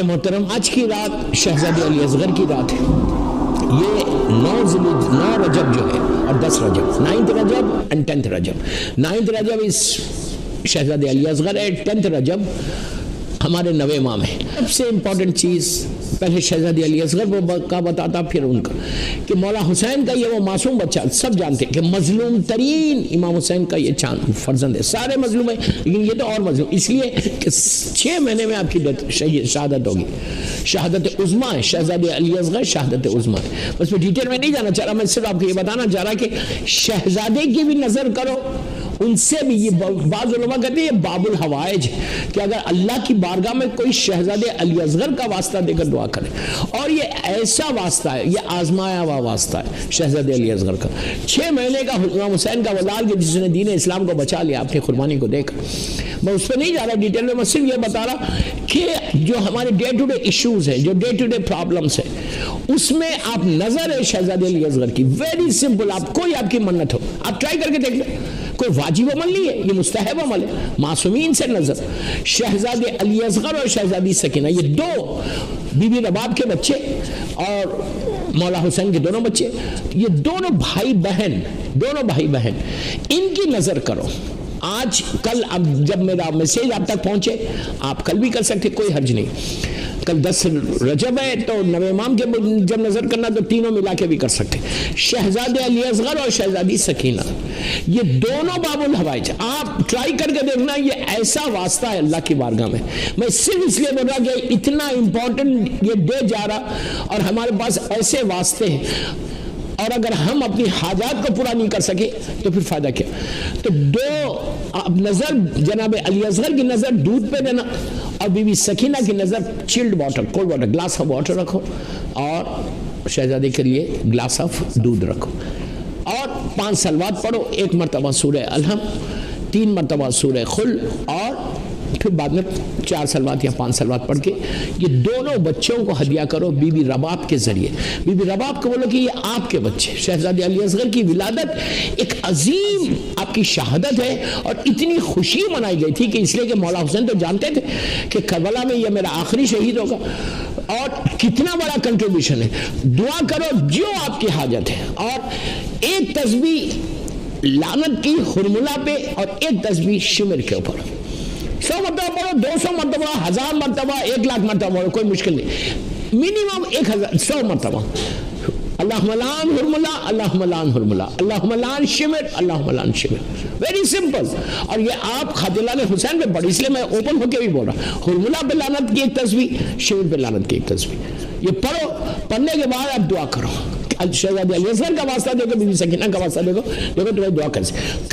محترم، آج کی رات شہزادے علی اصغر کی رات ہے۔ یہ 9 رجب جو ہے اور 10 رجب، 9 رجب and 10 رجب۔ 9 رجب اس شہزادے علی اصغر ہے، 10 رجب ہمارے نوے امام ہیں۔ سب سے امپورٹنٹ چیز پہلے شہزادے علی اصغر کا بتاتا، پھر ان کا کہ مولا حسین کا یہ وہ معصوم بچہ، سب جانتے ہیں کہ مظلوم ترین امام حسین کا یہ چاند فرزند ہے، سارے مظلوم ہیں لیکن یہ تو اور مظلوم، اس لیے کہ 6 مہینے میں آپ کی شہادت ہوگی۔ شہادت عظمیٰ ہے، شہزادے علی اصغر شہادت عظمیٰ ہے۔ بس میں ڈیٹیل میں نہیں جانا چاہ رہا، میں صرف آپ کو یہ بتانا چاہ رہا کہ شہزادے کی بھی نظر کرو، ان سے بھی۔ یہ بعض علماء کہتے ہیں یہ باب الحوائج کہ اگر اللہ کی بارگاہ میں کوئی شہزادے علی اصغر کا واسطہ دے کر دعا کرے، اور یہ ایسا واسطہ ہے، یہ آزمایا ہوا واسطہ ہے شہزادے علی اصغر کا۔ 6 مہینے کا امام حسین کا ولال کہ جس نے دین اسلام کو بچا لیا اپنی قربانی کو دے کر۔ میں اس پہ نہیں جا رہا ڈیٹیل میں، میں صرف یہ بتا رہا کہ جو ہمارے ڈے ٹو ڈے ایشوز ہیں، جو ڈے ٹو ڈے پرابلمس ہیں، اس میں آپ نظر ہے شہزادے علی اصغر کی، ویری سمپل۔ آپ کوئی آپ کی منت ہو، آپ ٹرائی کر کے دیکھ لیں، کوئی واجب عمل نہیں ہے، یہ مستحب عمل ہے۔ معصومین سے نظر، شہزادے علی اصغر اور شہزادی سکینہ، یہ 2 بی بی رباب کے بچے اور مولا حسین کے دونوں بچے، یہ دونوں بھائی بہن، ان کی نظر کرو۔ آج کل اب جب میرا میسیج آپ تک پہنچے، آپ کل بھی کر سکتے، کوئی حرج نہیں۔ کل 10 رجب ہے تو نوے امام کے جب نظر کرنا تو تینوں ملا کے بھی کر سکتے۔ شہزادے علی اصغر اور شہزادی سکینہ، یہ دونوں باب الحوائج، آپ ٹرائی کر کے دیکھنا، یہ ایسا واسطہ ہے اللہ کی بارگاہ میں۔ میں صرف اس لیے بول رہا کہ اتنا امپورٹنٹ یہ ڈے جا رہا اور ہمارے پاس ایسے واسطے ہیں، اور اگر ہم اپنی حاجات کو پورا نہیں کر سکے تو پھر فائدہ کیا؟ تو 2 نظر جناب علی اصغر کی نظر دودھ پہ دینا، اور بی بی سکینہ کی نظر chilled water, cold water, glass of water رکھو، اور شہزادے کے لیے گلاس آف دودھ رکھو، اور 5 صلوات پڑھو، 1 مرتبہ سورہ الحم، 3 مرتبہ سورہ خل، اور پھر بعد میں 4 صلوات یا 5 صلوات پڑھ کے یہ دونوں بچوں کو ہدیہ کرو بی بی رباب کے ذریعے۔ بی بی رباب کو بولو کہ یہ آپ کے بچے، شہزادے علی اصغر کی ولادت ایک عظیم آپ کی شہادت ہے، اور اتنی خوشی منائی گئی تھی کہ اس لیے کہ مولا حسین تو جانتے تھے کہ کربلا میں یہ میرا آخری شہید ہوگا، اور کتنا بڑا کنٹریبیوشن ہے۔ دعا کرو جو آپ کی حاجت ہے، اور ایک تسبیح لعنت کی حرملہ پہ، اور ایک تسبیح شمر کے اوپر، 100 مرتبہ پڑھو، 200 مرتبہ، 1000 مرتبہ، 1,00,000 مرتبہ پڑھو، کوئی مشکل نہیں، منیمم 100 مرتبہ۔ اللہم لعن حرملہ، اللہم لعن حرملہ، اللہم لعن شمر، اللہم لعن شمر، ویری سمپل۔ اور یہ آپ خاتلان حسین پہ پڑھ، اس لیے میں اوپن ہو کے بھی بول رہا، حرملہ پہ لعنت کی ایک تسبیح، شمر پہ لعنت کی ایک تسبیح، یہ پڑھو۔ پڑھنے کے بعد آپ دعا کرو، شہزادے علی اصغر کا واسطہ دیکھو، بی بی سکینہ کا واسطہ دیکھو تمہیں دعا کر سکے۔